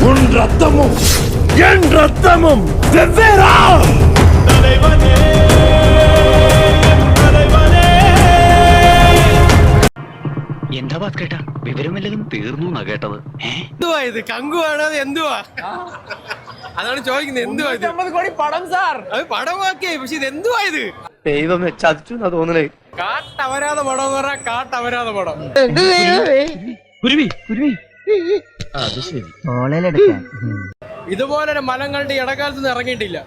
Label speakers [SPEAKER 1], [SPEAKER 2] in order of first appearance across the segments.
[SPEAKER 1] உன் ரத்தமும் என் ரத்தமும் வெவ்வேறா?
[SPEAKER 2] എന്താ കേട്ടാ വിവരമില്ലതും തീർന്നു എന്നാ കേട്ടത്.
[SPEAKER 3] എന്തുവാ ഇത്? കങ്കുവാണോ അത്? എന്തുവാ അതാണ് ചോദിക്കുന്നത്. എന്തുവാ ഇത്?
[SPEAKER 4] 50 കോടി പടം സാർ.
[SPEAKER 3] അത് പടമാക്കിയേ, പക്ഷെ ഇത് എന്തുവാ ഇത്?
[SPEAKER 4] ദൈവം ചതിച്ചു എന്നാ തോന്നണേ.
[SPEAKER 3] കാട്ടവരാത പടം എന്ന് പറഞ്ഞാൽ കാട്ടവരാത പടം. ഇതുപോലൊരു മലങ്ങളുടെ ഇടക്കാലത്ത് ഇറങ്ങിയിട്ടില്ല.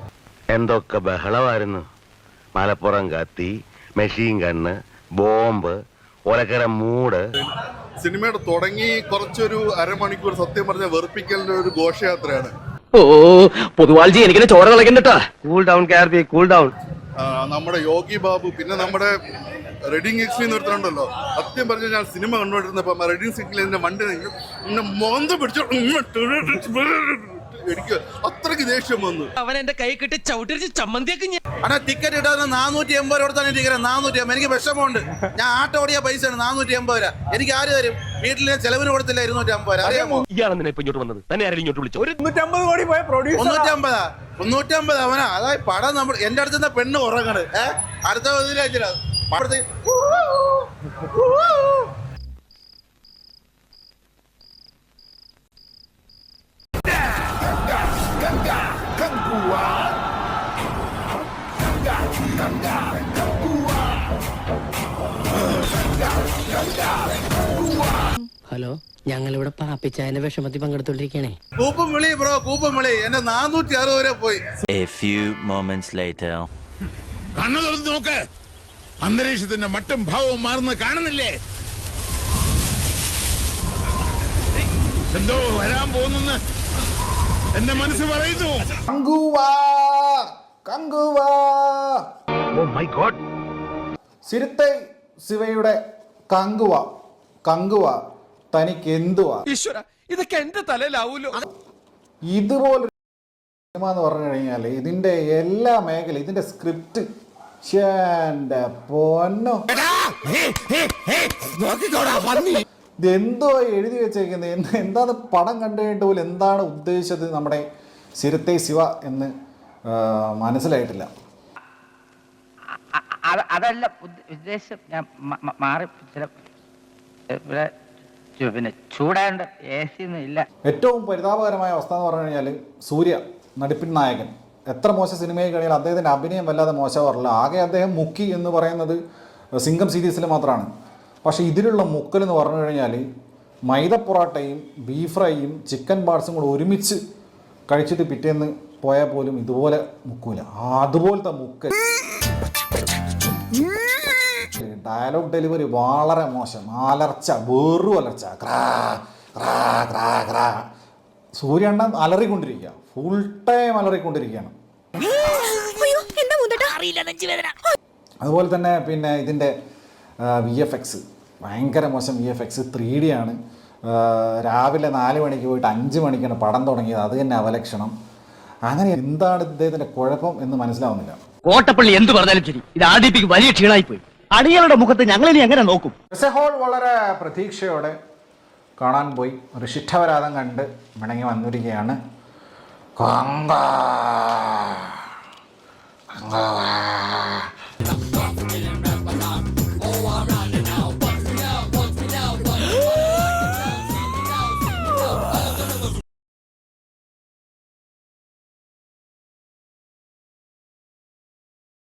[SPEAKER 5] എന്തൊക്കെ ബഹളമായിരുന്നു. മലപ്പുറം കത്തി, മെഷീൻ ഗണ്ണ്, ബോംബ്, ഒലക്കര മൂട്.
[SPEAKER 6] സിനിമയുടെ തുടങ്ങി കുറച്ചൊരു അരമണിക്കൂർ സത്യം പറഞ്ഞ വെറുപ്പിക്കലിന്റെ ഒരു ഘോഷയാത്രയാണ്.
[SPEAKER 4] ഓ പൊതുവാൾജി എനിക്കിനെ ചോര കളക്കണ്ടട്ടാ. Cool down Karbi, cool down.
[SPEAKER 6] നമ്മുടെ യോഗി ബാബു, പിന്നെ നമ്മുടെ റെഡിങ് എക്സ്ട്രീ നിർത്തുന്നുണ്ടല്ലോ. സത്യം പറഞ്ഞ ഞാൻ സിനിമ കണ്ടുകൊണ്ടിരുന്നപ്പോ റെഡിങ് സിറ്റിൽ എന്റെ വണ്ടി മോന്ത പിടിച്ചു എനിക്ക് അത്രയ്ക്ക് ദേഷ്യം വന്നു.
[SPEAKER 3] അവൻ എന്റെ കൈ കിട്ടി ചവിട്ടിച്ച് ചമ്മന്തിയൊക്കെ.
[SPEAKER 7] ടിക്കറ്റ് ഇട്ടാൽ 480 രൂപ കൊടുത്താണ് ടിക്കറ്റ്. 450. എനിക്ക് വിഷമമുണ്ട്. ഞാൻ ആട്ടോ ഓടിയ പൈസയാണ് 480 രൂപ. എനിക്ക് ആര് തരും? വീട്ടിലെ ചെലവിന് കൊടുത്തില്ല 250 രൂപ. അറിയാമോ?
[SPEAKER 1] ഇയാളെന്തിനാ ഇപ്പൊ ഇങ്ങോട്ട് വന്നത്? തന്നെ ആരെങ്കിലും ഇങ്ങോട്ട് വിളിച്ചു?
[SPEAKER 4] 350 കോടി പോയ പ്രൊഡ്യൂസർ.
[SPEAKER 7] 350 അവനാ. അതായത് പടം നമ്മൾ എന്റെ അടുത്ത് നിന്ന് പെണ്ണ് ഉറങ്ങണ്. അടുത്ത
[SPEAKER 8] ഹലോ, ഞങ്ങളിവിടെ പാപ്പിച്ചായന്റെ വിഷമത്തിൽ പങ്കെടുത്തോണ്ടിരിക്കണേ.
[SPEAKER 7] കൂപ്പും വിളി ബ്രോ, കൂപ്പും വിളി. എന്റെ 460 വരെ പോയി.
[SPEAKER 2] A few moments later.
[SPEAKER 1] കണ്ണു തുറന്ന് നോക്ക്. അന്തരീക്ഷത്തിന്റെ മട്ടും ഭാവവും മാറുന്നത് കാണുന്നില്ലേ? എന്തോ വരാൻ പോകുന്നെന്ന് എന്റെ മനസ്സ് പറയുന്നു.
[SPEAKER 6] Oh my God.
[SPEAKER 9] സിരുത്തെ ശിവയുടെ കങ്കുവ തനിക്ക് എന്തുവാ?
[SPEAKER 3] ഈശ്വര, ഇതൊക്കെ എന്റെ തലയിലാവൂലോ.
[SPEAKER 9] ഇതുപോലെ സിനിമ എന്ന് പറഞ്ഞു കഴിഞ്ഞാൽ ഇതിന്റെ എല്ലാ മേഖല, ഇതിന്റെ സ്ക്രിപ്റ്റ് പൊന്നോ, ഇതെന്തോ എഴുതി വെച്ചേക്കുന്നത്. എന്താണ് പടം കണ്ടു കഴിഞ്ഞിട്ട് പോലും എന്താണ് ഉദ്ദേശിച്ചത് നമ്മുടെ സിരുത്തെ ശിവ എന്ന് മനസ്സിലായിട്ടില്ല.
[SPEAKER 8] അതല്ല ഉദ്ദേശം. ഞാൻ മാറി പിന്നെ ചൂടാണ്ട് AC ഒന്നും ഇല്ല.
[SPEAKER 9] ഏറ്റവും പരിതാപകരമായ അവസ്ഥ എന്ന് പറഞ്ഞു കഴിഞ്ഞാൽ സൂര്യ നടിപ്പിൻ നായകൻ എത്ര മോശം സിനിമയിൽ കഴിഞ്ഞാൽ അദ്ദേഹത്തിൻ്റെ അഭിനയം വല്ലാതെ മോശമാറില്ല. ആകെ അദ്ദേഹം മുക്കി എന്ന് പറയുന്നത് സിംഗം സീരീസിൽ മാത്രമാണ്. പക്ഷേ ഇതിലുള്ള മുക്കൽ എന്ന് പറഞ്ഞു കഴിഞ്ഞാൽ മൈദ പൊറോട്ടയും ബീഫ് ഫ്രൈയും ചിക്കൻ പാർട്സും കൂടെ ഒരുമിച്ച് കഴിച്ചിട്ട് പിറ്റേന്ന് പോയാൽ പോലും ഇതുപോലെ മുക്കൂല. അതുപോലത്തെ മുക്കൽ. ഡയലോഗ് ഡെലിവറി വളരെ മോശം. അലർച്ച, വെറും അലർച്ച. സൂര്യണ്ണ അലറിക്കൊണ്ടിരിക്കുക, ഫുൾ ടൈം അലറിക്കൊണ്ടിരിക്കുകയാണ്. അതുപോലെ തന്നെ പിന്നെ ഇതിൻ്റെ VFX ഭയങ്കര മോശം. VFX 3D ആണ്. രാവിലെ 4 മണിക്ക് പോയിട്ട് 5 മണിക്കാണ് പടം തുടങ്ങിയത്. അത് തന്നെ അവലക്ഷണം. അങ്ങനെ എന്താണ് ഇദ്ദേഹത്തിൻ്റെ കുഴപ്പം എന്ന് മനസ്സിലാവുന്നില്ല.
[SPEAKER 4] കോട്ടപ്പള്ളി എന്ത് പറഞ്ഞാലും ശരി, ഇത് RDPക്ക് വലിയ ക്ഷീണമായി പോയി. അടികളുടെ മുഖത്ത് ഞങ്ങളിനി എങ്ങനെ നോക്കും?
[SPEAKER 9] ഹോൾ വളരെ പ്രതീക്ഷയോടെ കാണാൻ പോയി. ഋഷിഷ്ഠവരാധം കണ്ട് മടങ്ങി വന്നിരിക്കുകയാണ്. കങ്ക